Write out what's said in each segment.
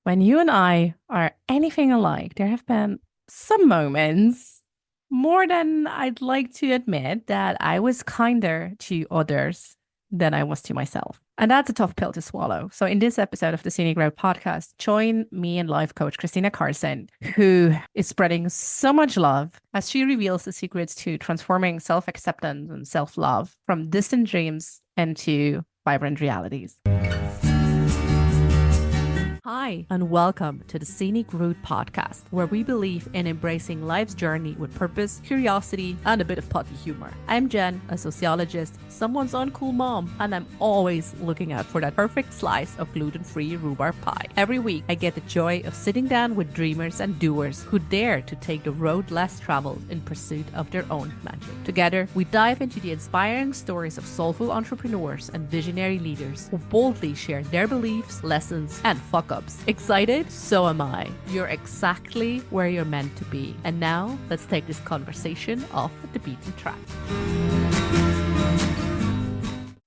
When you and I are anything alike, there have been some moments, more than I'd like to admit, that I was kinder to others than I was to myself. And that's a tough pill to swallow. So, in this episode of the Scenic Route Podcast, join me and life coach Christina Carlson, who is spreading so much love as she reveals the secrets to transforming self acceptance and self love from distant dreams into vibrant realities. Hi, and welcome to the Scenic Route Podcast, where we believe in embracing life's journey with purpose, curiosity, and a bit of potty humor. I'm Jen, a sociologist, someone's uncool mom, and I'm always looking out for that perfect slice of gluten-free rhubarb pie. Every week, I get the joy of sitting down with dreamers and doers who dare to take the road less traveled in pursuit of their own magic. Together, we dive into the inspiring stories of soulful entrepreneurs and visionary leaders who boldly share their beliefs, lessons, and fuck-ups. Excited? So am I. You're exactly where you're meant to be. And now, let's take this conversation off the beaten track.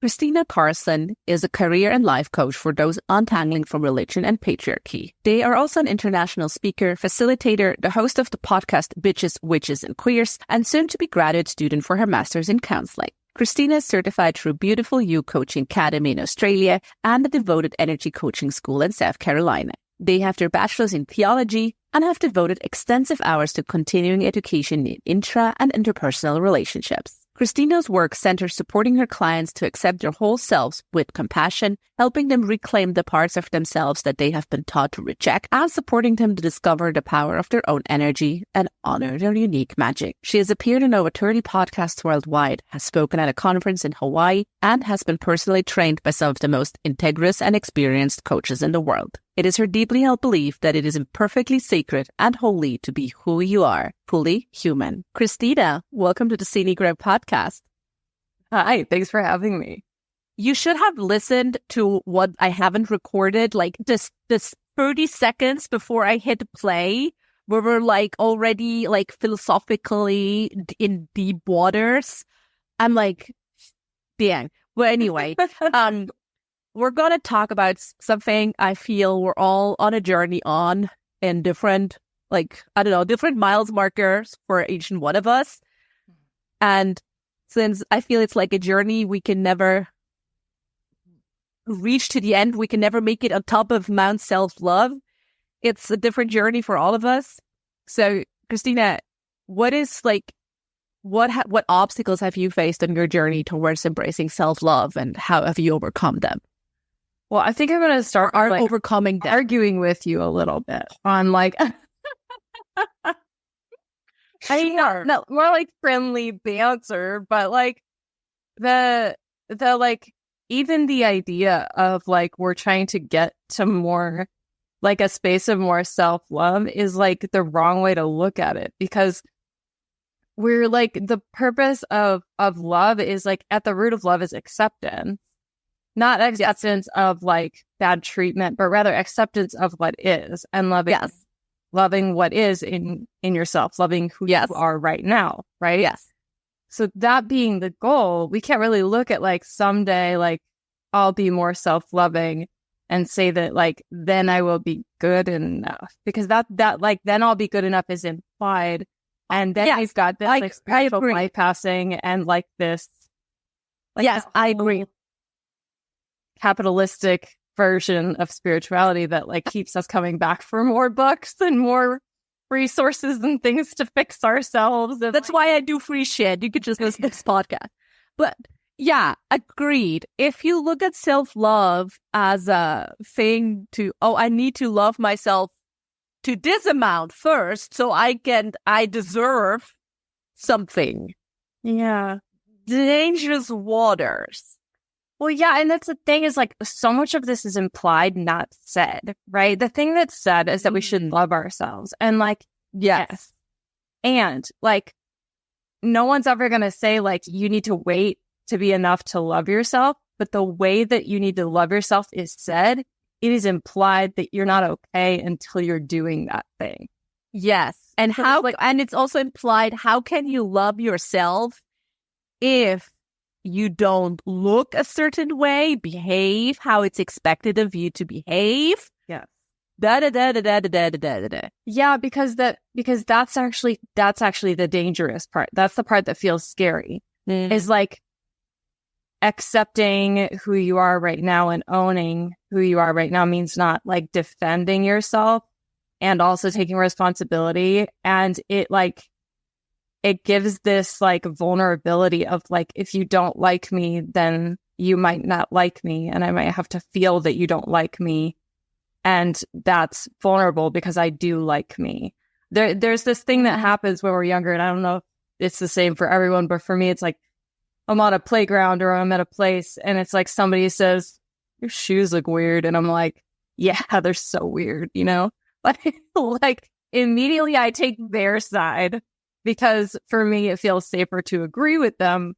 Christina Carlson is a career and life coach for those untangling from religion and patriarchy. They are also an international speaker, facilitator, the host of the podcast Bitches, Witches, and Queers, and soon to be graduate student for her master's in counseling. Christina is certified through Beautiful You Coaching Academy in Australia and the Devoted Energy Coaching School in South Carolina. They have their bachelor's in theology and have devoted extensive hours to continuing education in intra- and interpersonal relationships. Christina's work centers supporting her clients to accept their whole selves with compassion, helping them reclaim the parts of themselves that they have been taught to reject, and supporting them to discover the power of their own energy and honor their unique magic. She has appeared in over 30 podcasts worldwide, has spoken at a conference in Hawaii, and has been personally trained by some of the most integrous and experienced coaches in the world. It is her deeply held belief that it is imperfectly sacred and holy to be who you are, fully human. Christina, welcome to the Scenic Route Podcast. Hi, thanks for having me. You should have listened to what I haven't recorded, like this 30 seconds before I hit play, where we're like already like philosophically in deep waters. I'm like, dang. Well, anyway, we're going to talk about something I feel we're all on a journey on in different, different miles markers for each and one of us. And since I feel it's like a journey we can never reach to the end, we can never make it on top of Mount Self-Love. It's a different journey for all of us. So, Christina, what obstacles have you faced on your journey towards embracing self-love, and how have you overcome them? Well, I think I'm going to start overcoming them. Arguing with you a little bit on more like friendly banter, but like the even the idea of like we're trying to get to more like a space of more self-love is like the wrong way to look at it, because we're like the purpose of love is like at the root of love is acceptance. Not acceptance of like bad treatment, but rather acceptance of what is, and loving what is in yourself, loving who you are right now, right? Yes. So that being the goal, we can't really look at like someday, like I'll be more self-loving and say that like then I will be good enough, because that like then I'll be good enough is implied, and then we've got this like spiritual bypassing and like this. I agree. Capitalistic version of spirituality that like keeps us coming back for more books and more resources and things to fix ourselves. And that's why I do free shit. You could just listen to this podcast. But yeah, agreed. If you look at self-love as a thing to, I need to love myself to this amount first so I deserve something. Yeah. Dangerous waters. Well, yeah, and that's the thing is like so much of this is implied, not said, right? The thing that's said is that we should love ourselves, and like, yes. And like, no one's ever going to say like, you need to wait to be enough to love yourself. But the way that you need to love yourself is said, it is implied that you're not okay until you're doing that thing. Yes. And and it's also implied, how can you love yourself if you don't look a certain way, behave how it's expected of you to behave? Yes. da da da da da da da da da. Yeah, because that's actually the dangerous part. That's the part that feels scary. Is like accepting who you are right now and owning who you are right now means not like defending yourself and also taking responsibility. And it gives this like vulnerability of like, if you don't like me, then you might not like me. And I might have to feel that you don't like me. And that's vulnerable because I do like me. There's this thing that happens when we're younger, and I don't know if it's the same for everyone, but for me, it's like I'm on a playground or I'm at a place and it's like somebody says, your shoes look weird. And I'm like, yeah, they're so weird, you know? Like immediately I take their side because for me, it feels safer to agree with them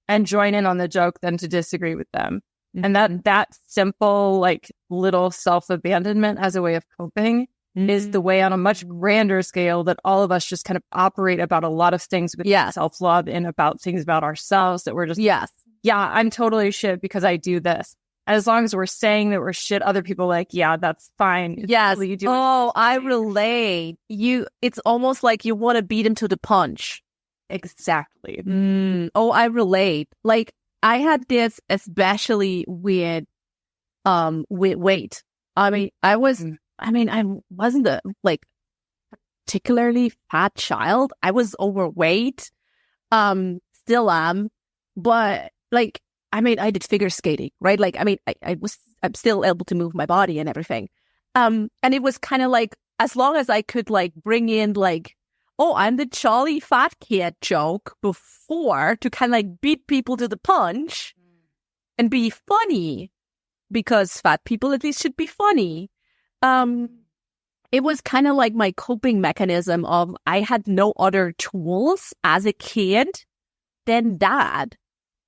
and join in on the joke than to disagree with them. And that simple, like little self-abandonment as a way of coping is the way on a much grander scale that all of us just kind of operate about a lot of things with self-love and about things about ourselves that we're just, yeah, I'm totally shit because I do this. And as long as we're saying that we're shit, other people are like, yeah, that's fine. Yes. You do I relate. It's almost like you want to beat him to the punch. Exactly. I relate. Like I had this especially with weight. I mean, I wasn't a like particularly fat child. I was overweight. Still am. But like, I mean, I did figure skating, right? Like, I mean, I'm still able to move my body and everything. And it was kind of like, as long as I could like bring in like, oh, I'm the jolly fat kid joke before to kind of like beat people to the punch and be funny, because fat people at least should be funny. It was kind of like my coping mechanism of I had no other tools as a kid than that.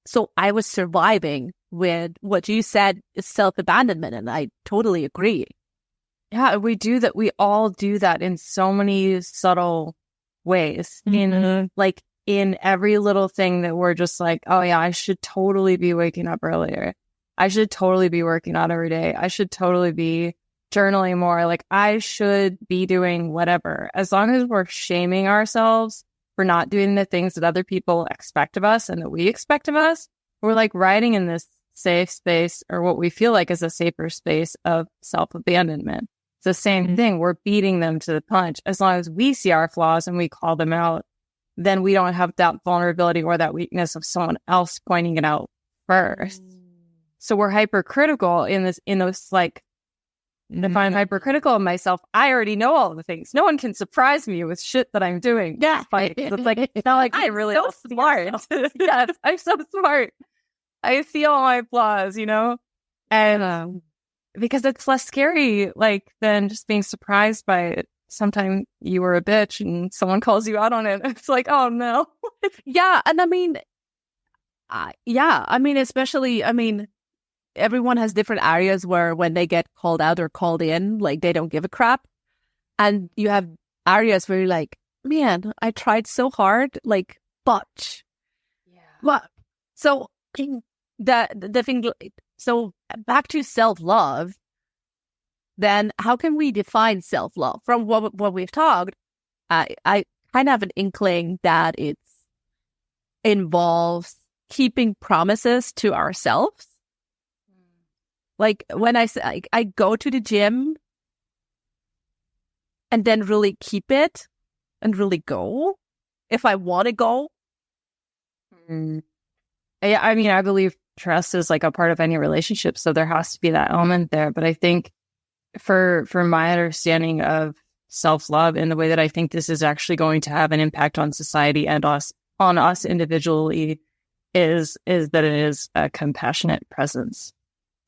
So I was surviving with what you said is self-abandonment, and I totally agree. Yeah, we do that. We all do that in so many subtle ways. In every little thing that we're just like, oh yeah, I should totally be waking up earlier. I should totally be working out every day. I should totally be journaling more. Like I should be doing whatever. As long as we're shaming ourselves for not doing the things that other people expect of us and that we expect of us, we're like riding in this safe space, or what we feel like is a safer space of self-abandonment. It's the same thing. We're beating them to the punch. As long as we see our flaws and we call them out, then we don't have that vulnerability or that weakness of someone else pointing it out first. So we're hypercritical in those like, if I'm hypercritical of myself, I already know all the things. No one can surprise me with shit that I'm doing. Yeah. It's like, it's not like I'm really so smart. Yes, I'm so smart. I see all my flaws, you know? And because it's less scary, like, than just being surprised by it. Sometimes you were a bitch and someone calls you out on it. It's like, oh no. Yeah. And I mean, especially, everyone has different areas where when they get called out or called in, like they don't give a crap. And you have areas where you're like, man, I tried so hard, like, but. Yeah. What? So the thing, so back to self-love, then how can we define self-love? From what we've talked, I kind of have an inkling that it involves keeping promises to ourselves. Like when I say I go to the gym and then really keep it and really go if I want to go. Yeah, I mean, I believe trust is like a part of any relationship, so there has to be that element there. But I think for my understanding of self-love and the way that I think this is actually going to have an impact on society and on us individually is that it is a compassionate presence.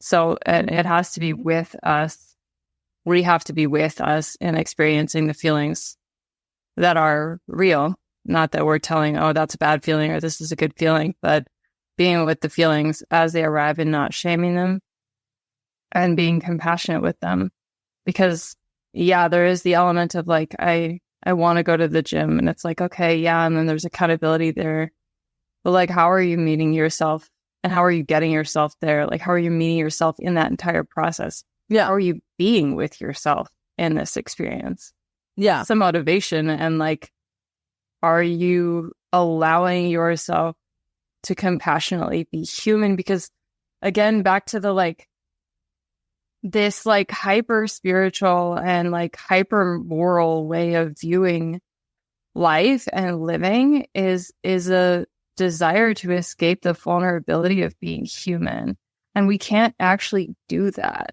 So it has to be with us. We have to be with us in experiencing the feelings that are real. Not that we're telling, oh, that's a bad feeling or this is a good feeling, but being with the feelings as they arrive and not shaming them and being compassionate with them. Because, yeah, there is the element of like, I want to go to the gym, and it's like, okay, yeah. And then there's accountability there. But like, how are you meeting yourself? And how are you getting yourself there? Like, how are you meeting yourself in that entire process? how are you being with yourself in this experience? Yeah. Some motivation, and like, are you allowing yourself to compassionately be human? Because again, back to the like, this like hyper spiritual and like hyper moral way of viewing life and living is a desire to escape the vulnerability of being human. And we can't actually do that.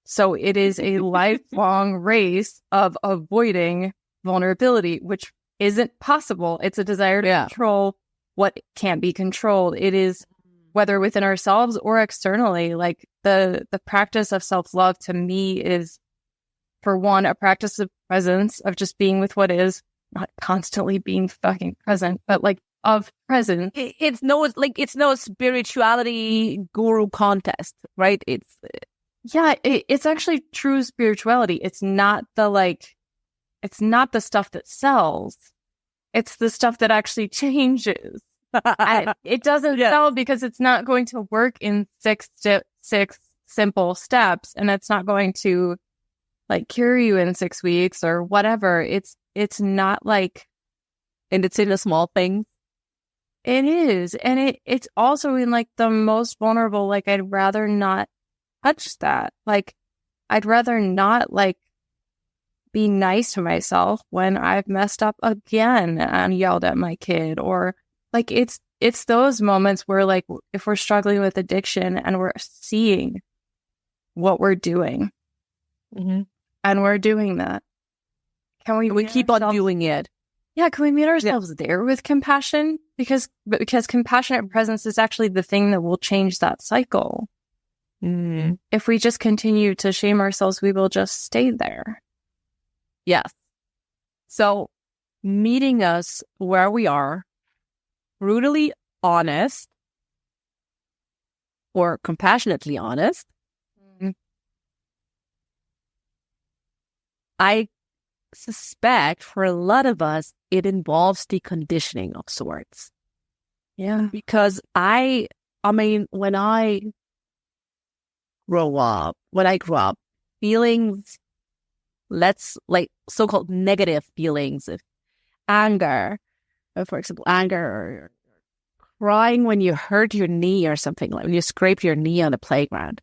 So it is a lifelong race of avoiding vulnerability, which isn't possible. It's a desire to control what can't be controlled. It is, whether within ourselves or externally, like the practice of self-love to me is, for one, a practice of presence, of just being with what is, not constantly being fucking present, but like of presence. It's no spirituality guru contest, right? It's actually true spirituality. It's not the stuff that sells. It's the stuff that actually changes. It doesn't sell because it's not going to work in six simple steps, and it's not going to like cure you in 6 weeks or whatever. It's not like, and it's in the small things. It is, and it's also in like the most vulnerable. Like, I'd rather not touch that. Like, I'd rather not like be nice to myself when I've messed up again and yelled at my kid, or like it's those moments where like, if we're struggling with addiction and we're seeing what we're doing, and we're doing that, can we keep on doing it? Yeah, can we meet ourselves there with compassion? Because compassionate presence is actually the thing that will change that cycle. If we just continue to shame ourselves, we will just stay there. Yes. So meeting us where we are, brutally honest or compassionately honest. I suspect for a lot of us, it involves deconditioning of sorts. Yeah. Because I mean, when I grew up, feelings, so-called negative feelings of anger, for example, anger or crying when you hurt your knee or something, like when you scrape your knee on the playground.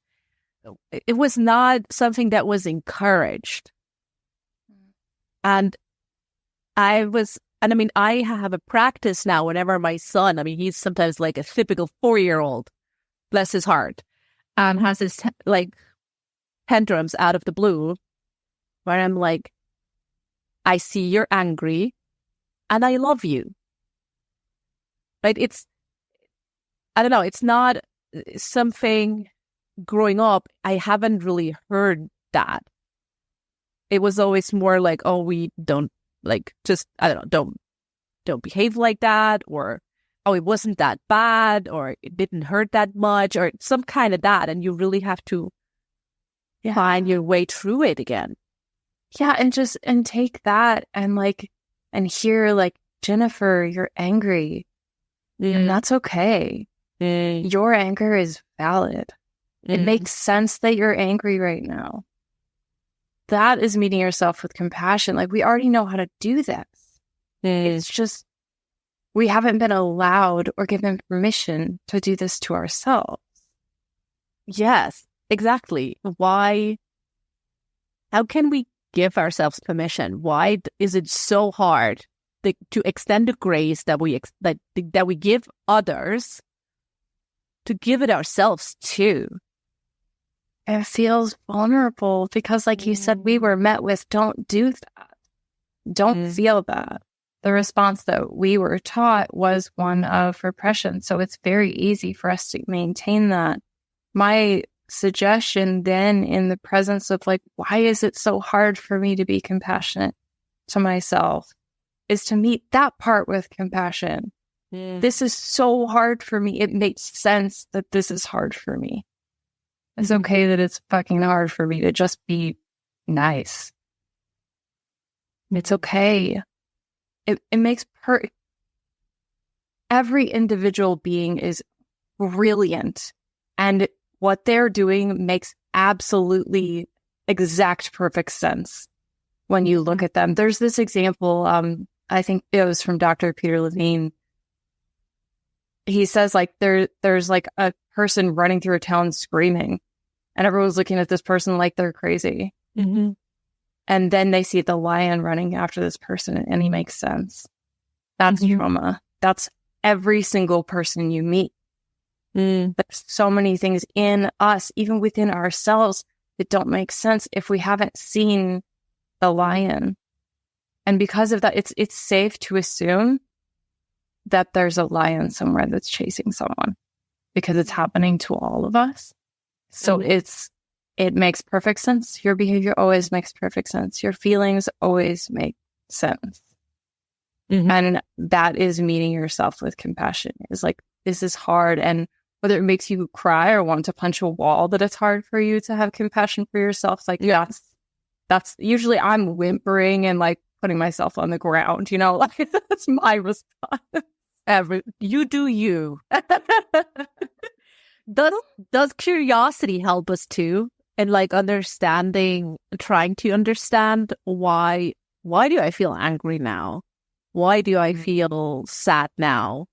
It was not something that was encouraged. And I have a practice now whenever my son, he's sometimes like a typical 4-year-old, bless his heart, and has his like tantrums out of the blue, where I'm like, I see you're angry and I love you. Right? It's not something growing up, I haven't really heard that. It was always more like, oh, we don't don't behave like that, or, oh, it wasn't that bad, or it didn't hurt that much, or some kind of that. And you really have to find your way through it again. Yeah. And take that and hear like, Jennifer, you're angry. And that's okay. Your anger is valid. It makes sense that you're angry right now. That is meeting yourself with compassion. Like, we already know how to do this. It's just, we haven't been allowed or given permission to do this to ourselves. Yes, exactly. Why? How can we give ourselves permission? Why is it so hard to extend the grace that we give others, to give it ourselves too? It feels vulnerable because, like you said, we were met with, don't do that. Don't feel that. The response that we were taught was one of repression. So it's very easy for us to maintain that. My suggestion then, in the presence of like, why is it so hard for me to be compassionate to myself, is to meet that part with compassion. This is so hard for me. It makes sense that this is hard for me. It's okay that it's fucking hard for me to just be nice. It's okay. It makes every individual being is brilliant, and what they're doing makes absolutely exact perfect sense when you look at them. There's this example, I think it was from Dr. Peter Levine. He says like there's like a person running through a town screaming, and everyone's looking at this person like they're crazy. Mm-hmm. And then they see the lion running after this person, and he makes sense. That's trauma. That's every single person you meet. There's so many things in us, even within ourselves, that don't make sense if we haven't seen the lion. And because of that, it's safe to assume that there's a lion somewhere that's chasing someone, because it's happening to all of us. So it makes perfect sense. Your behavior always makes perfect sense. Your feelings always make sense. And that is meeting yourself with compassion. It's like, this is hard. And whether it makes you cry or want to punch a wall, that it's hard for you to have compassion for yourself. Like, that's usually I'm whimpering and like putting myself on the ground, like that's my response. You do you. Does curiosity help us too? And like trying to understand why do I feel angry now? Why do I feel sad now?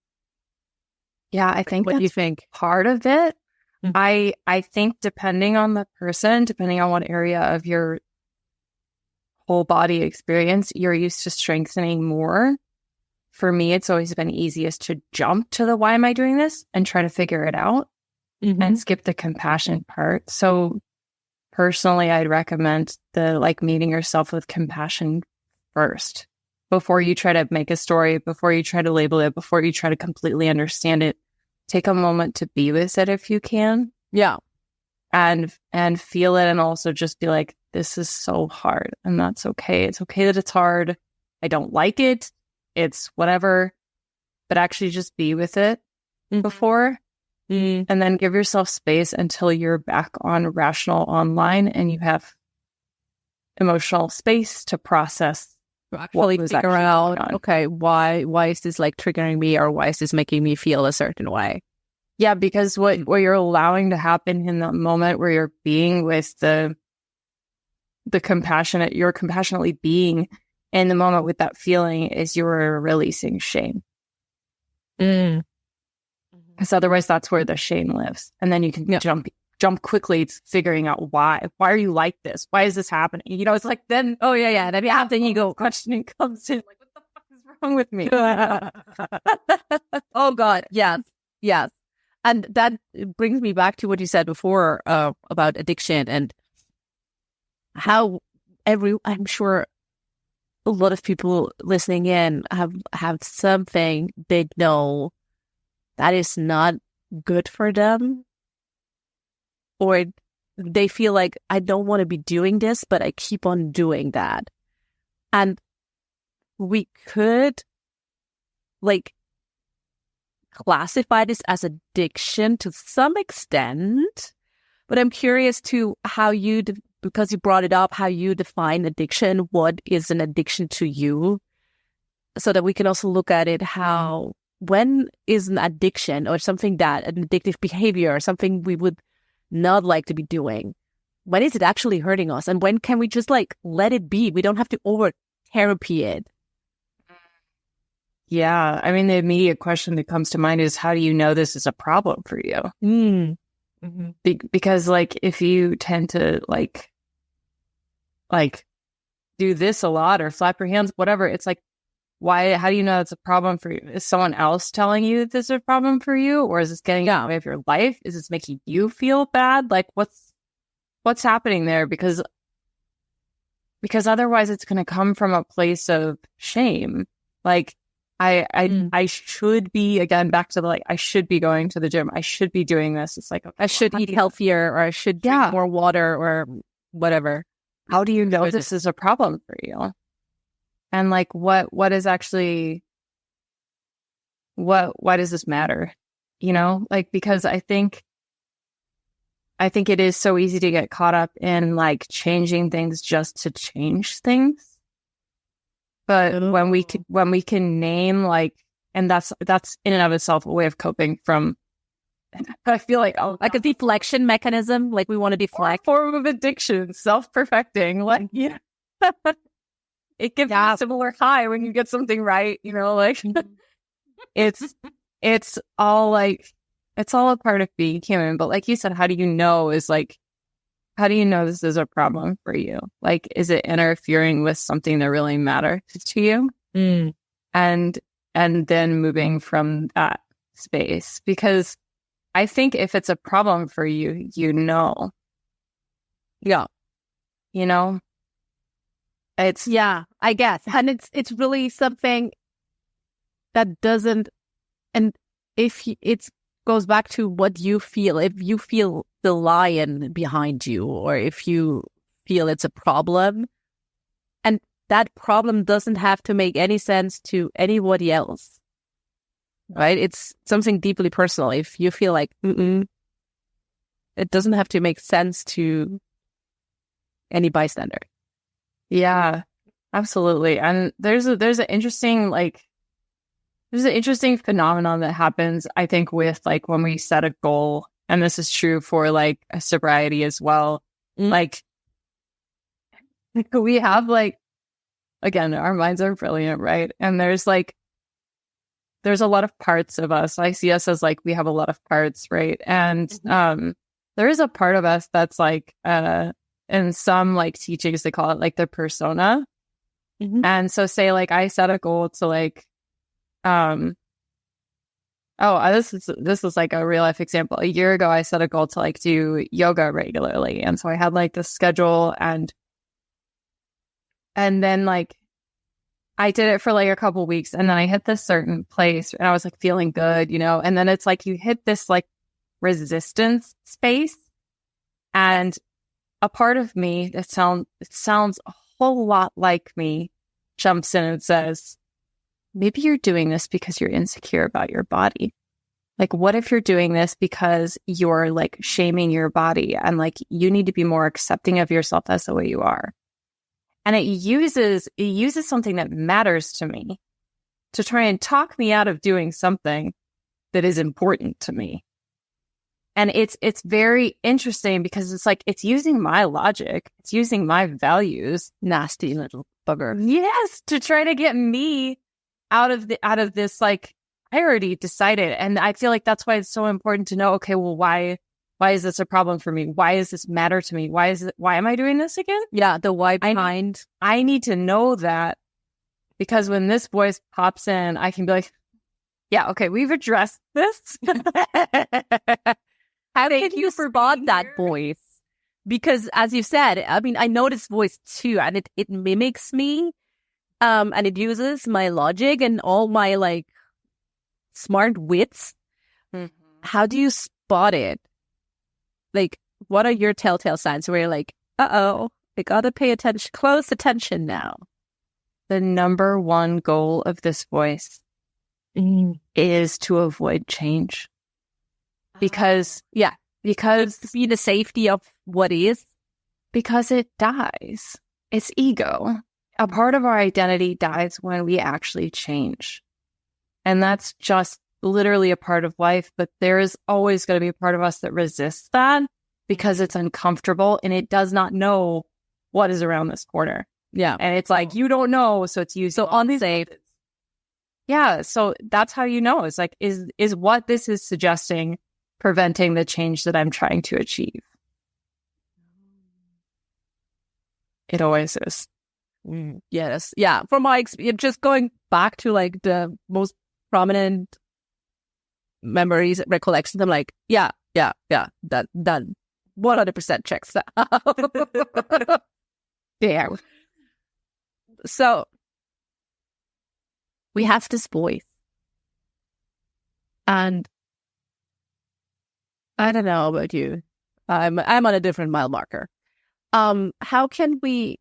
Yeah, I think what do you think? Part of it. I think depending on the person, depending on what area of your whole body experience you're used to strengthening more. For me, it's always been easiest to jump to the why am I doing this and try to figure it out and skip the compassion part. So personally, I'd recommend the like meeting yourself with compassion first before you try to make a story, before you try to label it, before you try to completely understand it. Take a moment to be with it if you can. Yeah. And feel it, and also just be like, this is so hard, and that's okay. It's okay that it's hard. I don't like it. It's whatever. But actually just be with it before. And then give yourself space until you're back on rational online and you have emotional space to process. Actually figure out, okay, why is this like triggering me, or why is this making me feel a certain way? Yeah, because what you're allowing to happen in the moment where you're being with the compassionate, you're compassionately being in the moment with that feeling, is you're releasing shame. Because otherwise that's where the shame lives. And then you can jump quickly to figuring out why. Why are you like this? Why is this happening? It's like then, then ego questioning comes in. Like, what the fuck is wrong with me? Oh God, yes. And that brings me back to what you said before about addiction, and how I'm sure a lot of people listening in have something they know that is not good for them, or they feel like, I don't want to be doing this, but I keep on doing that. And we could like classify this as addiction to some extent, but I'm curious to how you, because you brought it up, how you define addiction. What is an addiction to you? So that we can also look at it, when is an addiction or something that an addictive behavior or something we would not like to be doing, when is it actually hurting us, and when can we just like let it be? We don't have to over therapy it. Yeah, I mean, the immediate question that comes to mind is, how do you know this is a problem for you? Because like, if you tend to like do this a lot or flap your hands, whatever, it's like, how do you know it's a problem for you? Is someone else telling you that this is a problem for you? Or is this getting in the way of your life? Is this making you feel bad? Like, what's happening there? Because otherwise it's going to come from a place of shame. Like, I should be, again, back to the, like, I should be going to the gym. I should be doing this. It's like, I should eat healthier, or I should drink more water, or whatever. How do you know this is a problem for you? And like, what is actually, why does this matter? Like, because I think it is so easy to get caught up in like changing things just to change things. But when we can name, like, and that's in and of itself a way of coping from I feel like, oh, like a deflection mechanism, like we want to deflect. Form of addiction, self-perfecting, like, yeah. It gives you a similar high when you get something right, you know, like it's all like, it's all a part of being human. But like you said, how do you know this is a problem for you? Like, is it interfering with something that really matters to you? And then moving from that space, because I think if it's a problem for you, you know. Yeah. You know? It's, yeah, I guess. And it's really something that doesn't, and if it goes back to what you feel, if you feel the lion behind you, or if you feel it's a problem, and that problem doesn't have to make any sense to anybody else, right? It's something deeply personal. If you feel like, it doesn't have to make sense to any bystander. Yeah, absolutely. And there's an interesting phenomenon that happens, I think, with like when we set a goal, and this is true for like a sobriety as well. Like we have like, again, our minds are brilliant, right? And there's a lot of parts of us. I see us as like, we have a lot of parts, right? And there is a part of us that's like, in some like teachings, they call it like the persona. And so say like I set a goal to like, this is like a real life example. A year ago, I set a goal to like do yoga regularly. And so I had like this schedule, and then like I did it for like a couple weeks, and then I hit this certain place and I was like feeling good, you know, and then it's like you hit this like resistance space, and a part of me that sounds a whole lot like me jumps in and says, maybe you're doing this because you're insecure about your body. Like, what if you're doing this because you're like shaming your body, and like you need to be more accepting of yourself as the way you are? And it uses something that matters to me to try and talk me out of doing something that is important to me. And it's very interesting because it's like, it's using my logic, it's using my values. Nasty little bugger. Yes, to try to get me out of this, like, I already decided. And I feel like that's why it's so important to know, okay, well, why is this a problem for me? Why does this matter to me? Why am I doing this again? Yeah, the why behind. I need to know that, because when this voice pops in, I can be like, yeah, okay, we've addressed this. How can you spot that voice? Because as you said, I mean, I know this voice too, and it mimics me, and it uses my logic and all my like smart wits. How do you spot it? Like, what are your telltale signs where you're like, I gotta pay attention, close attention now? The number one goal of this voice is to avoid change. Because to be the safety of what is. Because it dies. It's ego. A part of our identity dies when we actually change. And that's just literally a part of life. But there is always going to be a part of us that resists that because it's uncomfortable and it does not know what is around this corner. Yeah. And it's like, you don't know. So it's used. So unsafe. Yeah. So that's how you know. It's like, is what this is suggesting preventing the change that I'm trying to achieve? It always is. Yes. Yeah. From my experience, just going back to like the most prominent memories, recollections, I'm like, yeah, that 100% checks out. Yeah. So we have this voice, and I don't know about you. I'm on a different mile marker. How can we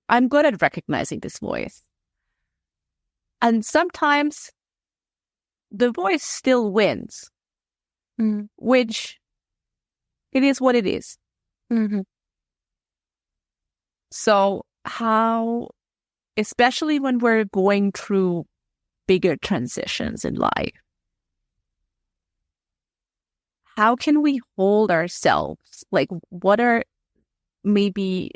I'm good at recognizing this voice. And sometimes the voice still wins, which it is what it is. So how, especially when we're going through bigger transitions in life, how can we hold ourselves? Like, what are maybe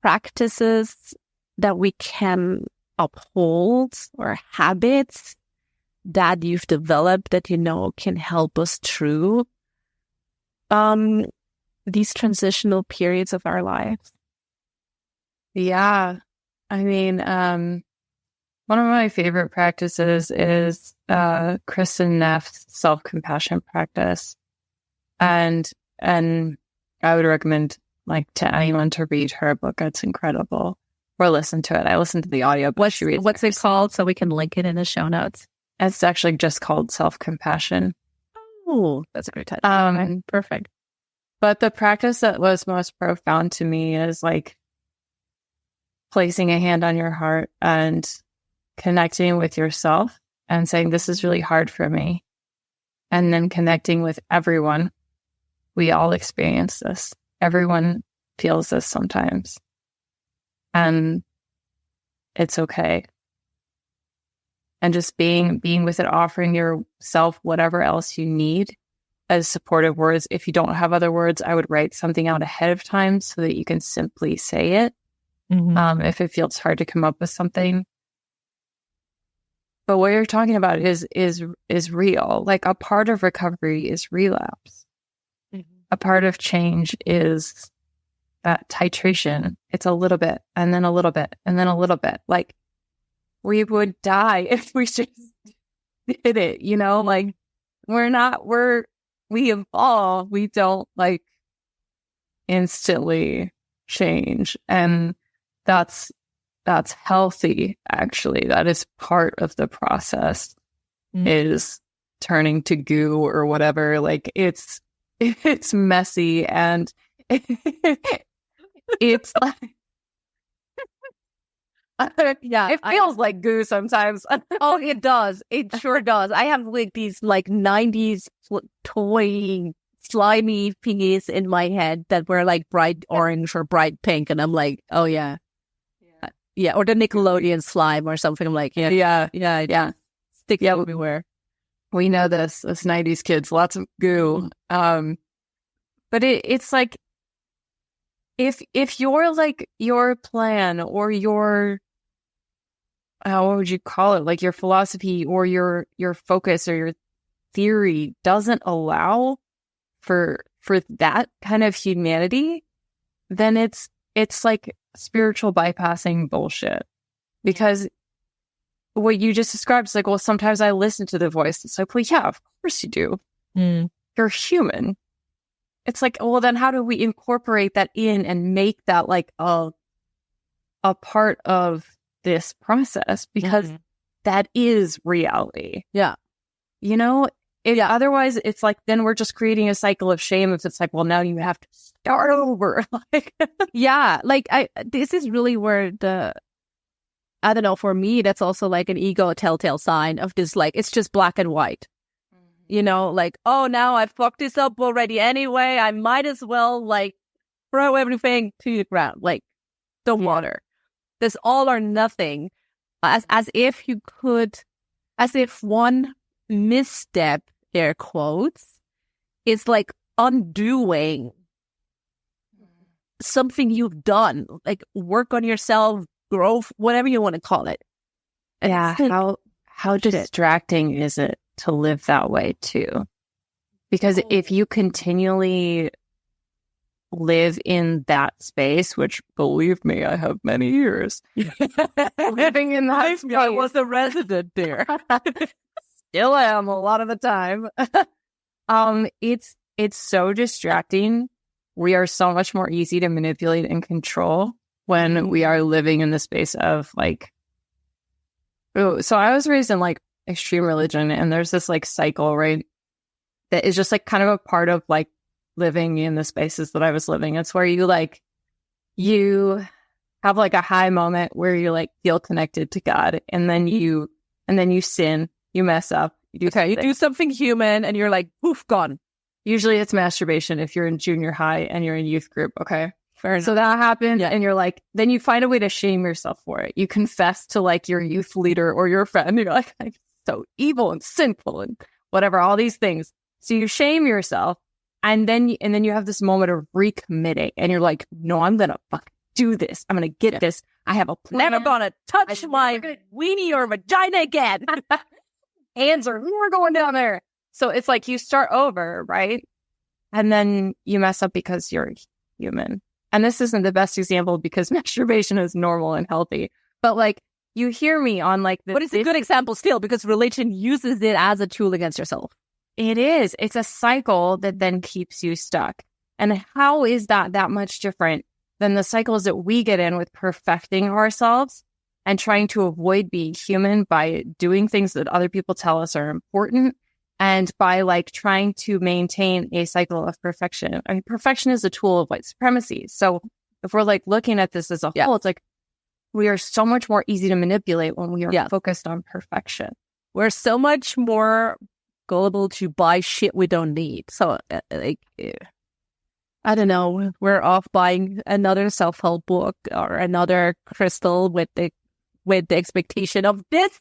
practices that we can uphold, or habits that you've developed that can help us through these transitional periods of our lives? Yeah. I mean, one of my favorite practices is Kristen Neff's self-compassion practice. And I would recommend to anyone to read her book. It's incredible. Or listen to it. I listened to the audio. What's it called, so we can link it in the show notes? It's actually just called Self-Compassion. Oh, that's a great title. Okay, perfect. But the practice that was most profound to me is placing a hand on your heart and connecting with yourself and saying, this is really hard for me. And then connecting with everyone. We all experience this. Everyone feels this sometimes. And it's okay. And just being with it, offering yourself whatever else you need as supportive words. If you don't have other words, I would write something out ahead of time so that you can simply say it. Mm-hmm. If it feels hard to come up with something. But what you're talking about is real. Like, a part of recovery is relapse. Mm-hmm. A part of change is that titration. It's a little bit, and then a little bit, and then a little bit. Like, we would die if we just did it, Like, we evolve. We don't instantly change. And that's healthy, actually. That is part of the process, is turning to goo or whatever. Like, it's messy, and it's yeah, it feels like goo sometimes. Oh, it does. It sure does. I have these 90s toy slimy thingies in my head that were bright orange or bright pink, and I'm like, oh yeah. Yeah, or the Nickelodeon slime or something. I'm like, yeah. Sticks everywhere. We know this as 90s kids, lots of goo. But it's like, if your plan or your, what would you call it? Your philosophy or your focus or your theory doesn't allow for that kind of humanity, then it's like spiritual bypassing bullshit. Because what you just described is well, sometimes I listen to the voice. It's well, yeah, of course you do. You're human. It's well, then how do we incorporate that in and make that a part of this process? Because that is reality. Yeah. Otherwise it's then we're just creating a cycle of shame. If it's well, now you have to start over. Yeah. This is really where I don't know, for me, that's also an ego telltale sign of this, it's just black and white. Oh, now I fucked this up already anyway. I might as well throw everything to the ground, the water. This all or nothing, as if one misstep, air quotes, is undoing something you've done, work on yourself, growth, whatever you want to call it. Yeah. How distracting is it to live that way too? Because if you continually live in that space, which, believe me, I have many years living in that space. I was a resident there. Still am a lot of the time. It's so distracting. We are so much more easy to manipulate and control when we are living in the space of so I was raised in extreme religion, and there's this cycle, right, that is just kind of a part of living in the spaces that I was living. It's where you have a high moment where you feel connected to God, and then you sin, you mess up, you do something human, and you're poof, gone. Usually it's masturbation if you're in junior high and you're in youth group. Okay. Fair enough. So that happened, and you're then you find a way to shame yourself for it. You confess to your youth leader or your friend. You're I'm so evil and sinful and whatever, all these things. So you shame yourself, and then you have this moment of recommitting, and you're like, no, I'm gonna fucking do this. I'm gonna get this. I have a plan. Never gonna touch my weenie or vagina again. Hands are never going down there. So it's like you start over, right? And then you mess up because you're human. And this isn't the best example because masturbation is normal and healthy. But like, you hear me on like this. But it's a good example still because religion uses it as a tool against yourself. It is. It's a cycle that then keeps you stuck. And how is that much different than the cycles that we get in with perfecting ourselves and trying to avoid being human by doing things that other people tell us are important, and by like trying to maintain a cycle of perfection. I mean, perfection is a tool of white supremacy. So if we're like looking at this as a whole, it's like we are so much more easy to manipulate when we are focused on perfection. We're so much more gullible to buy shit we don't need. So like, I don't know, we're off buying another self-help book or another crystal with the expectation of this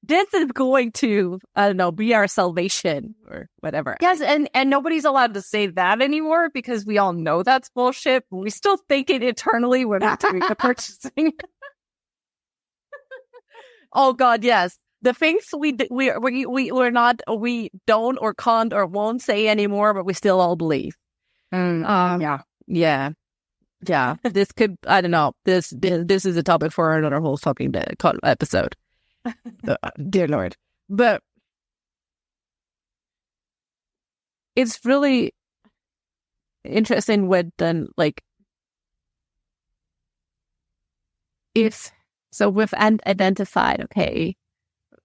is going to, I don't know, be our salvation or whatever. Yes, and nobody's allowed to say that anymore because we all know that's bullshit, but we still think it internally when we're doing the purchasing. Oh God, yes. The things we don't or can't or won't say anymore, but we still all believe. Yeah. This could, I don't know. This is a topic for another whole fucking episode. Dear Lord. But it's really interesting with then like if so we've identified, okay,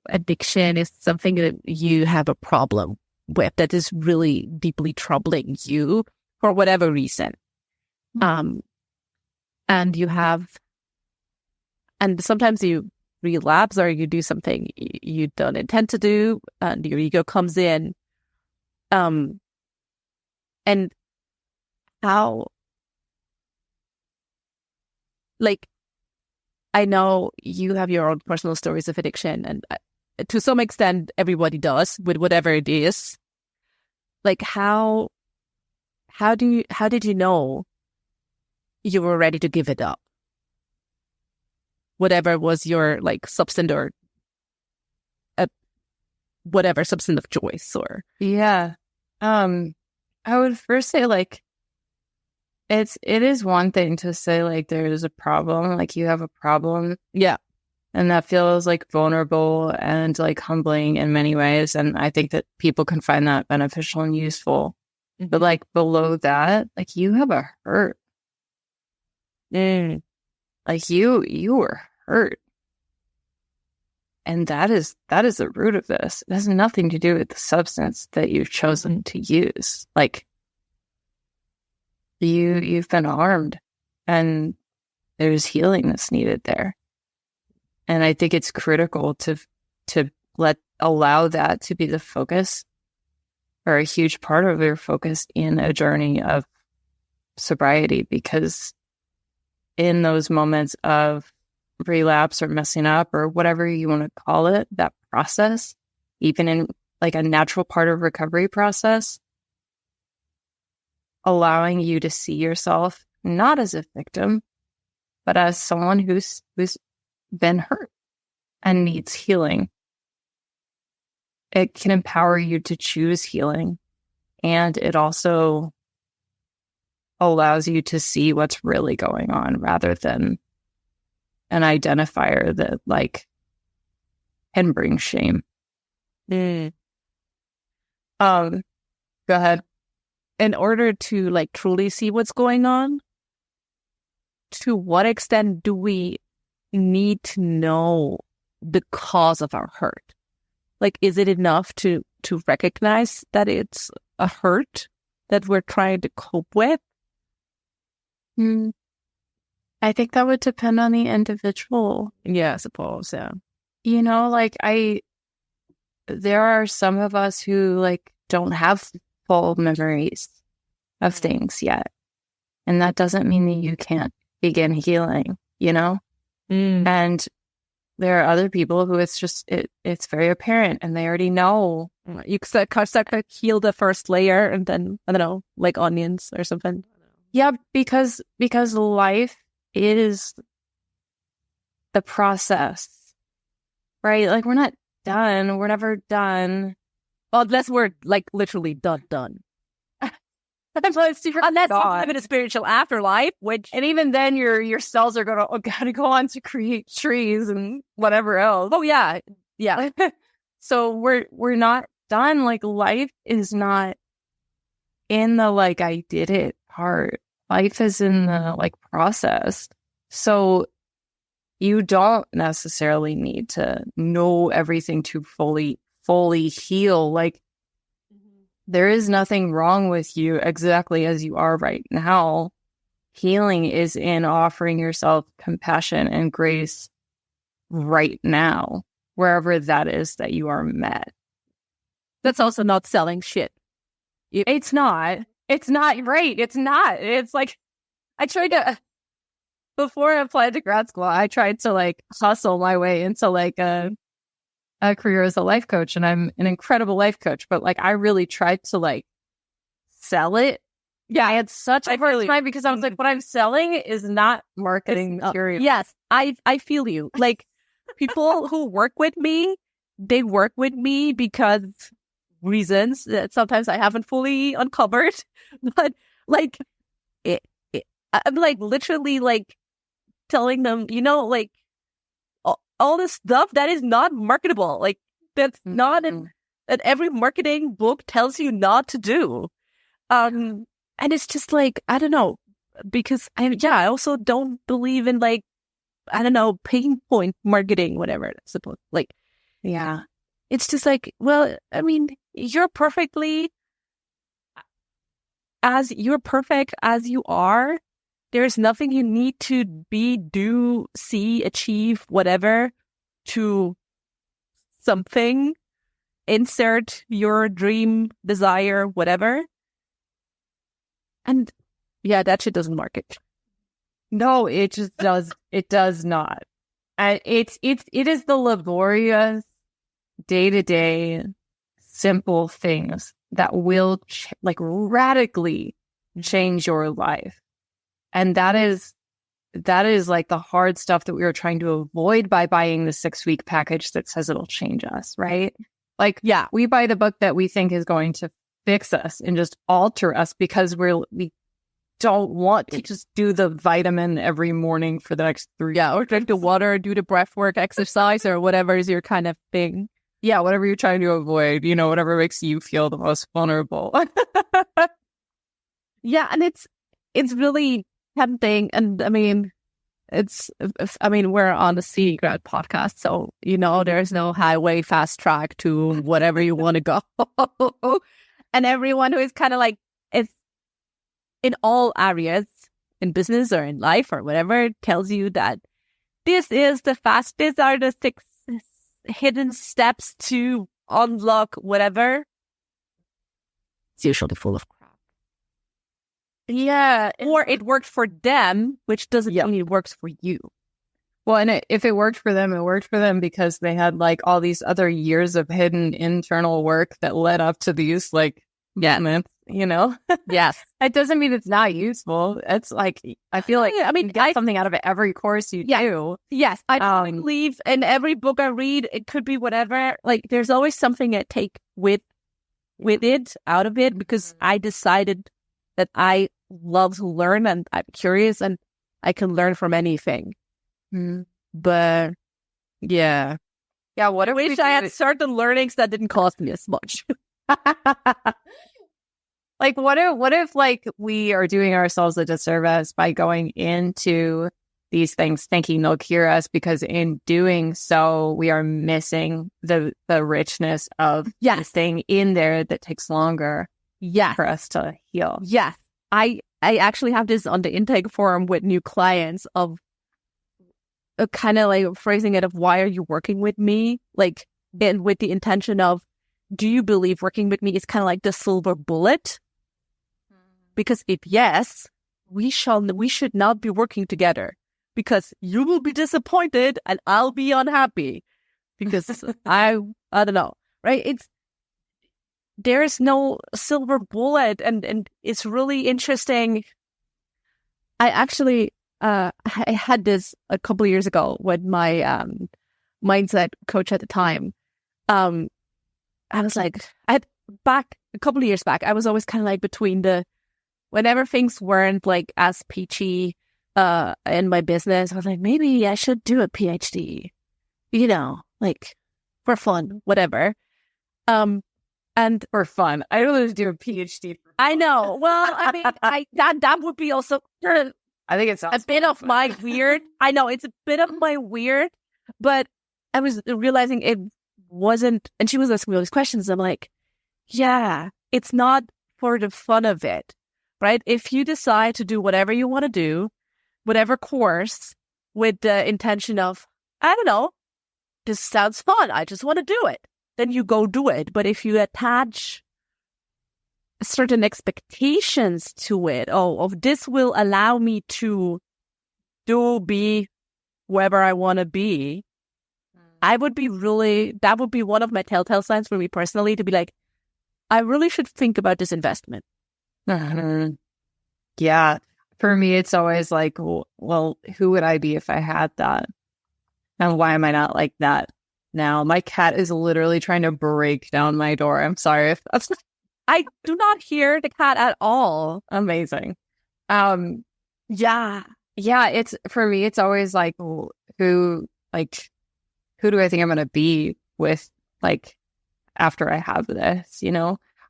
addiction is something that you have a problem with that is really deeply troubling you for whatever reason. And you have, and sometimes you relapse or you do something you don't intend to do, and your ego comes in. And how, like, I know you have your own personal stories of addiction, and to some extent, everybody does with whatever it is. Like, how did you know you were ready to give it up? Whatever was your like substance or whatever substance of choice or I would first say like it is one thing to say like there's a problem, like you have a problem, and that feels like vulnerable and like humbling in many ways, and I think that people can find that beneficial and useful. But like below that, like you have a hurt. Like you were hurt. And that is the root of this. It has nothing to do with the substance that you've chosen to use. Like you've been harmed, and there's healing that's needed there. And I think it's critical to allow that to be the focus, or a huge part of your focus in a journey of sobriety, because in those moments of relapse or messing up or whatever you want to call it, that process, even in like a natural part of recovery process, allowing you to see yourself not as a victim, but as someone who's been hurt and needs healing. It can empower you to choose healing, and it also allows you to see what's really going on rather than an identifier that like can bring shame. Go ahead. In order to like truly see what's going on, to what extent do we need to know the cause of our hurt? Like, is it enough to recognize that it's a hurt that we're trying to cope with? I think that would depend on the individual. Yeah, I suppose, yeah. You know, like there are some of us who like don't have full memories of things yet. And that doesn't mean that you can't begin healing, you know? And there are other people who it's very apparent and they already know. You start to heal the first layer and then, I don't know, like onions or something. Yeah, because life is the process, right? Like we're not done. We're never done. Well, unless we're like literally done. Unless you live in a spiritual afterlife, and even then your cells are gonna go on to create trees and whatever else. Oh yeah. So we're not done. Like life is not in the like I did it part. Life is in the like process. So you don't necessarily need to know everything to fully heal. Like there is nothing wrong with you exactly as you are right now. Healing is in offering yourself compassion and grace right now, wherever that is that you are met. That's also not selling shit. It's not right. It's not. It's like, I tried to, before I applied to grad school, I tried to like hustle my way into like a career as a life coach, and I'm an incredible life coach, but like I really tried to like sell it. Yeah, I had such a hard time because I was like, what I'm selling is not marketing material. Yes, I feel you. Like people who work with me, they work with me because reasons that sometimes I haven't fully uncovered, but like I'm like literally like telling them, like all this stuff that is not marketable, like that's not that every marketing book tells you not to do. And it's just like, I don't know, because I also don't believe in like, I don't know, pain point marketing, whatever it's supposed, like, yeah. It's just like, well, I mean, you're perfect as you are. There's nothing you need to be, do, see, achieve, whatever, to something, insert your dream, desire, whatever. And yeah, that shit doesn't market. No, it just does. It does not. And it is the laborious, day-to-day, simple things that will like radically change your life. And that is like the hard stuff that we were trying to avoid by buying the 6-week package that says it'll change us, right? Like, yeah, we buy the book that we think is going to fix us and just alter us because we don't want to just do the vitamin every morning for the next 3 hours. Or drink the water, do the breath work exercise, or whatever is your kind of thing. Yeah, whatever you're trying to avoid, whatever makes you feel the most vulnerable. Yeah, and it's really tempting. And I mean, we're on the Scenic Route Podcast, so there's no highway fast track to whatever you want to go. And everyone who is kind of like, it's in all areas, in business or in life or whatever, tells you that these are the 6 hidden steps to unlock whatever. It's usually full of crap. Yeah. Or it worked for them, which doesn't mean it works for you. Well, and if it worked for them, it worked for them because they had like all these other years of hidden internal work that led up to these like moments, Yes. It doesn't mean it's not useful. It's like, I feel like you get something out of it every course you do. Yes. I believe in every book I read, it could be whatever. Like there's always something I take with it, out of it, because I decided that I love to learn and I'm curious and I can learn from anything. But yeah. What if I wish I had certain learnings that didn't cost me as much. Like, what if like we are doing ourselves a disservice by going into these things thinking they'll cure us, because in doing so, we are missing the richness of the thing in there that takes longer for us to heal. Yes. I actually have this on the intake forum with new clients of kind of like phrasing it of, why are you working with me? Like, and with the intention of, do you believe working with me is kind of like the silver bullet? Because if yes, we should not be working together, because you will be disappointed and I'll be unhappy because I don't know, right? There's no silver bullet, and it's really interesting. I actually I had this a couple of years ago with my mindset coach at the time. I was like, back a couple of years back, I was always kind of like between whenever things weren't like as peachy in my business, I was like, maybe I should do a PhD, like for fun, whatever. And for fun. I don't want to do a PhD for fun. I know. Well, I mean, that would be also I think it's a bit of my weird. I know it's a bit of my weird, but I was realizing it wasn't. And she was asking me all these questions. I'm like, yeah, it's not for the fun of it, right? If you decide to do whatever you want to do, whatever course, with the intention of, I don't know, this sounds fun, I just want to do it, then you go do it. But if you attach certain expectations to it, of this will allow me to be whoever I want to be, that would be one of my telltale signs for me personally, to be like, I really should think about this investment. Mm-hmm. Yeah. For me, it's always like, well, who would I be if I had that? And why am I not like that now? My cat is literally trying to break down my door. I'm sorry if that's not... I do not hear the cat at all. Amazing. Yeah. It's, for me, it's always like, who do I think I'm going to be with, like, after I have this,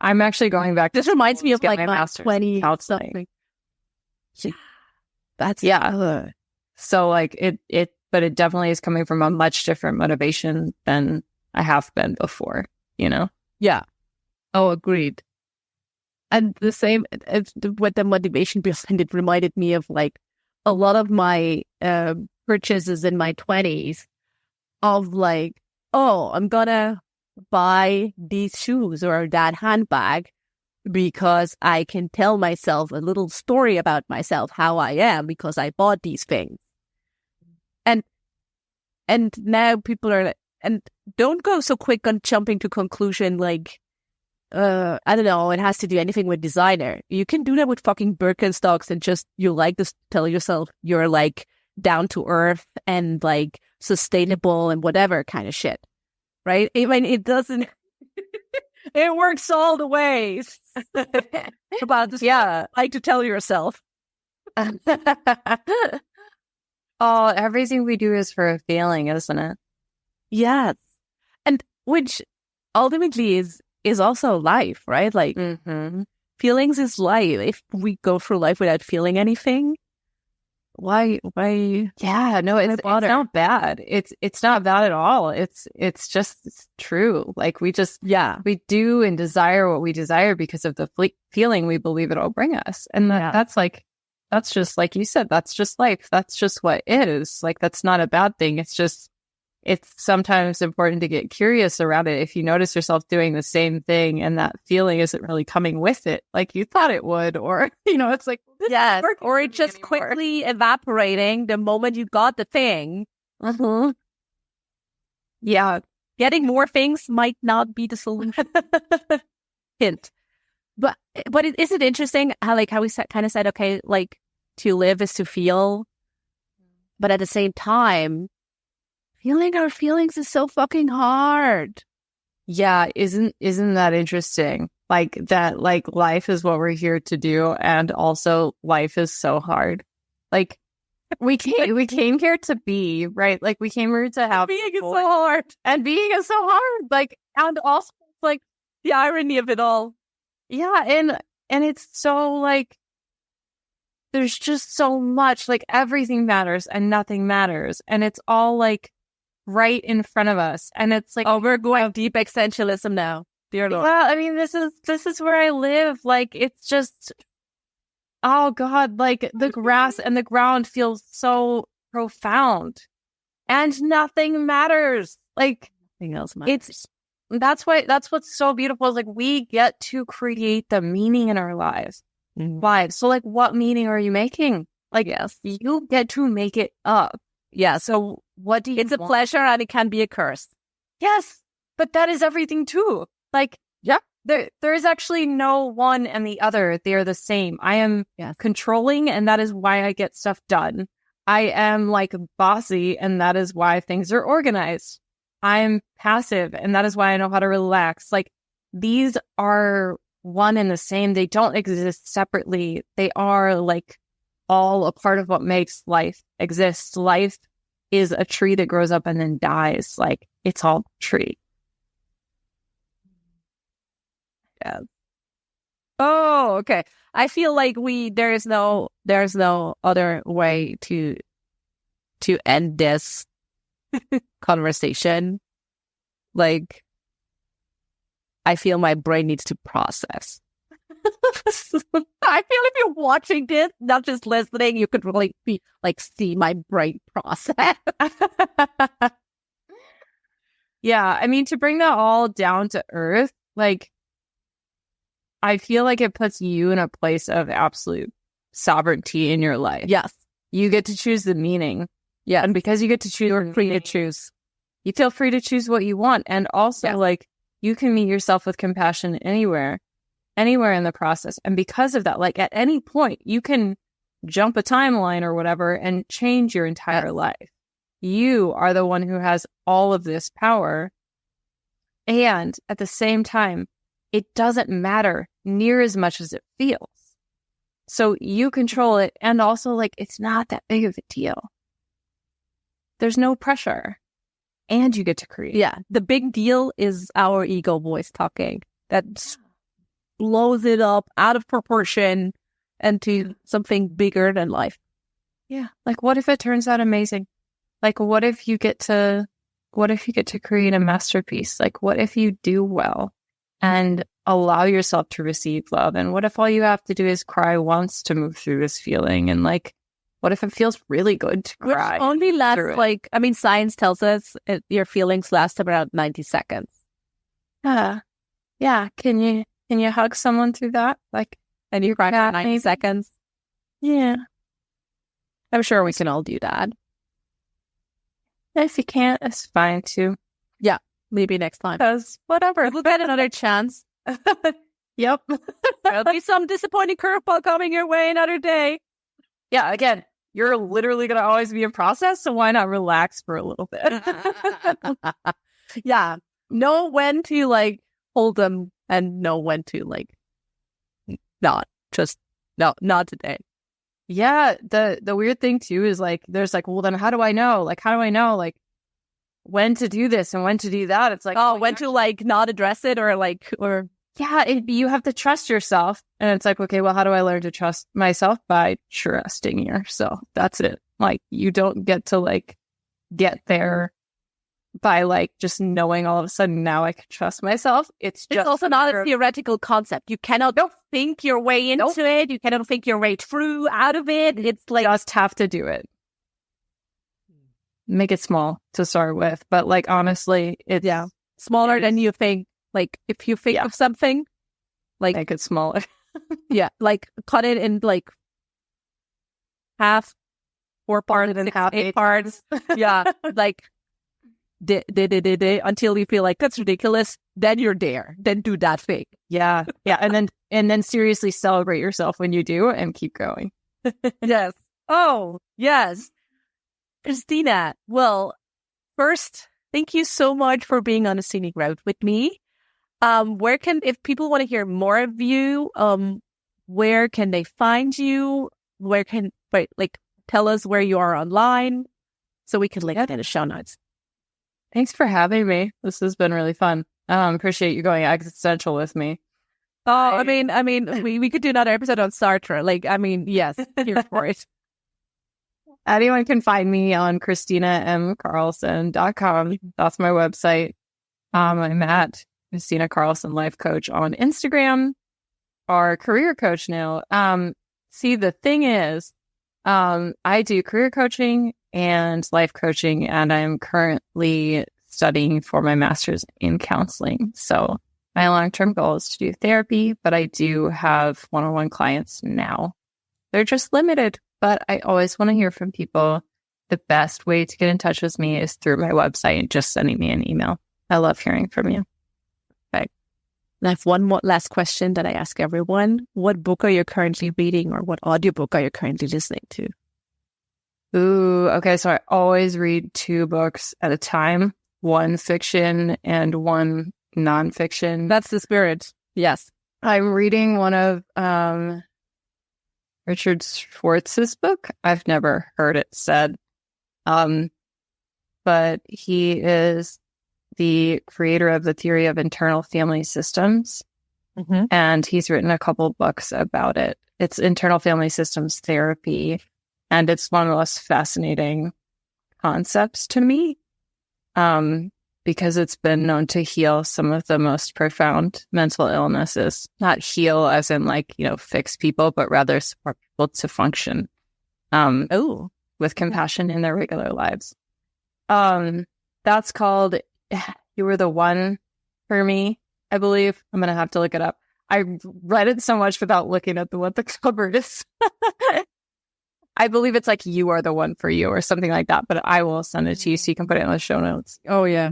I'm actually going back. This reminds me of like my master's 20 counseling. That's So like but it definitely is coming from a much different motivation than I have been before, Yeah. Oh, agreed. And the same with the motivation behind it reminded me of like a lot of my purchases in my 20s of like, oh, I'm gonna buy these shoes or that handbag because I can tell myself a little story about myself, how I am, because I bought these things. And now people are, and don't go so quick on jumping to conclusion like, I don't know, it has to do anything with designer. You can do that with fucking Birkenstocks and just, you like to tell yourself you're like down to earth and like sustainable and whatever kind of shit. Right? I mean, it doesn't, it works all the ways. About this, like to tell yourself. Oh, everything we do is for a feeling, isn't it? Yes. And which ultimately is also life, right? Like, feelings is life. If we go through life without feeling anything, why? Yeah, no, it's not bad. It's not bad at all. It's just true. Like we do and desire what we desire because of the feeling we believe it'll bring us. And that's just like you said, that's just life. That's just what is. Like, that's not a bad thing. It's sometimes important to get curious around it. If you notice yourself doing the same thing and that feeling isn't really coming with it like you thought it would, or, it's like, yes, or it just quickly evaporating the moment you got the thing. Mm-hmm. Yeah. Getting more things might not be the solution. Hint. But is it interesting how we kind of said, okay, like to live is to feel, but at the same time, feeling our feelings is so fucking hard. Yeah, isn't that interesting? Like that, like life is what we're here to do, and also life is so hard. Like we came here to be, right? Like we came here to have being is so hard, and being is so hard. Like, and also like the irony of it all. Yeah, and it's so like there's just so much, like everything matters and nothing matters, and it's all like right in front of us, and it's like, oh, we're going deep existentialism now, dear Lord. Well, I mean, this is where I live. Like, it's just, oh God, like the grass and the ground feels so profound, and nothing matters. Like nothing else matters. That's what's so beautiful is like we get to create the meaning in our lives. Mm-hmm. Why? So like what meaning are you making? Like, Yes. you get to make it up. Yeah. So what do you It's a want? pleasure and it can be a curse. Yes, but that is everything too. Like, Yeah. there is actually no one and the other. They are the same. I am controlling, and that is why I get stuff done. I am like bossy, and that is why things are organized. I am passive, and that is why I know how to relax. Like, these are one and the same. They don't exist separately. They are like all a part of what makes life exist. Life is a tree that grows up and then dies. Like, it's all tree. Yeah. Oh, okay. I feel like there's no other way to end this conversation. Like, I feel my brain needs to process. I feel if you're watching this, not just listening, you could really be like see my brain process. Yeah, I mean, to bring that all down to earth, like, I feel like it puts you in a place of absolute sovereignty in your life. Yes. You get to choose the meaning. Yeah. And because you get to choose, You're free to choose. You feel free to choose what you want. And also, Yes. like, you can meet yourself with compassion anywhere in the process. And because of that, like, at any point, you can jump a timeline or whatever and change your entire life. You are the one who has all of this power. And at the same time, it doesn't matter near as much as it feels. So you control it. And also, like, it's not that big of a deal. There's no pressure. And you get to create. Yeah. The big deal is our ego voice talking. That blows it up out of proportion into something bigger than life. Yeah. Like, what if it turns out amazing? Like, what if you get to create a masterpiece? Like, what if you do well and allow yourself to receive love? And what if all you have to do is cry once to move through this feeling? And like, what if it feels really good to cry? Which only lasts science tells us your feelings last about 90 seconds. Yeah. Can you hug someone through that? Like, and you cry for 90 seconds? Yeah. I'm sure we can all do that. If you can't, it's fine too. Yeah. Maybe next time. Because whatever. We'll get another chance. Yep. There'll be some disappointing curveball coming your way another day. Yeah, again, you're literally going to always be in process, so why not relax for a little bit? Yeah. Know when to, like, hold them and know when to, like, not today. Yeah, the weird thing, too, is, like, there's, like, well, then how do I know? Like, like, when to do this and when to do that? It's like, when to, like, not address it or... Yeah, you have to trust yourself. And it's like, okay, well, how do I learn to trust myself? By trusting yourself. That's it. Like, you don't get to, like, get there by, like, just knowing all of a sudden now I can trust myself. It's also not a theoretical concept. You cannot think your way into it. You cannot think your way through out of it. It's like... You just have to do it. Make it small to start with. But, like, honestly, it's... Yeah. Smaller than you think. Like, if you think of something, like... Make it smaller. Yeah, like, cut it in, like, half, 4 parts, and half, 8 parts. Yeah, like, until you feel like, that's ridiculous. Then you're there. Then do that thing. Yeah. And then seriously celebrate yourself when you do and keep going. Yes. Oh, yes. Christina, well, first, thank you so much for being on a Scenic Route with me. If people want to hear more of you, where can they find you? Tell us where you are online so we can link it in the show notes. Thanks for having me. This has been really fun. Appreciate you going existential with me. Oh, I mean, we could do another episode on Sartre. Like, I mean, yes, here for it. Anyone can find me on ChristinaMCarlson.com. That's my website. I'm at Christina Carlson Life Coach on Instagram, our career coach now. See, the thing is, I do career coaching and life coaching, and I'm currently studying for my master's in counseling. So my long-term goal is to do therapy, but I do have one-on-one clients now. They're just limited. but I always want to hear from people. The best way to get in touch with me is through my website and just sending me an email. I love hearing from you. Okay. I have one more last question that I ask everyone. What book are you currently reading, or what audiobook are you currently listening to? Ooh, okay. So I always read 2 books at a time, one fiction and one nonfiction. That's the spirit. Yes. I'm reading one of Richard Schwartz's book. I've never heard it said. But he is the creator of the theory of internal family systems. Mm-hmm. And he's written a couple books about it. It's internal family systems therapy. And it's one of the most fascinating concepts to me, because it's been known to heal some of the most profound mental illnesses. Not heal as in fix people, but rather support people to function with compassion in their regular lives. That's called You Were the One for Me, I believe. I'm going to have to look it up. I read it so much without looking at what the cover is. I believe it's You Are the One for You or something like that, but I will send it to you so you can put it in the show notes. Oh, yeah.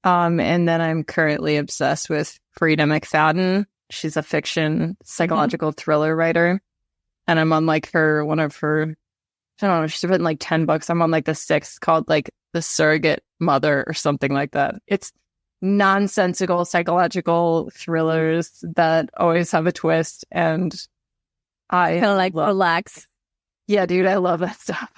And then I'm currently obsessed with Frida McFadden. She's a fiction psychological thriller writer. And I'm on one of her, I don't know, she's written 10 books. I'm on the 6th called The Surrogate Mother or something like that. It's nonsensical psychological thrillers that always have a twist. And I kind of relax. Yeah, dude, I love that stuff.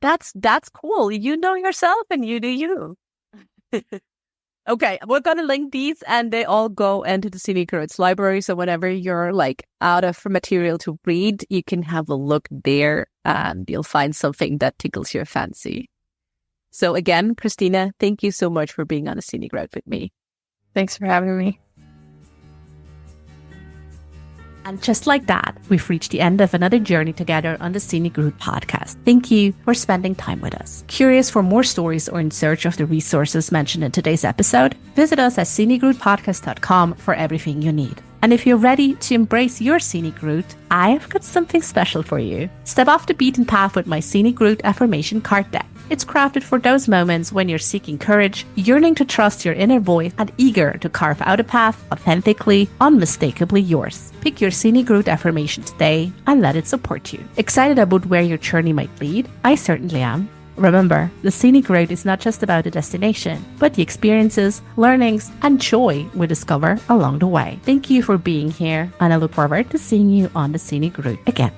That's cool. You know yourself and you do you. Okay, we're going to link these and they all go into the Scenic Routes library. So whenever you're out of material to read, you can have a look there and you'll find something that tickles your fancy. So again, Christina, thank you so much for being on the Scenic Route with me. Thanks for having me. And just like that, we've reached the end of another journey together on the Scenic Route Podcast. Thank you for spending time with us. Curious for more stories or in search of the resources mentioned in today's episode? Visit us at scenicroutepodcast.com for everything you need. And if you're ready to embrace your scenic route, I've got something special for you. Step off the beaten path with my Scenic Route Affirmation Card Deck. It's crafted for those moments when you're seeking courage, yearning to trust your inner voice, and eager to carve out a path authentically, unmistakably yours. Pick your Scenic Route affirmation today and let it support you. Excited about where your journey might lead? I certainly am. Remember, the Scenic Route is not just about the destination, but the experiences, learnings, and joy we discover along the way. Thank you for being here, and I look forward to seeing you on the Scenic Route again.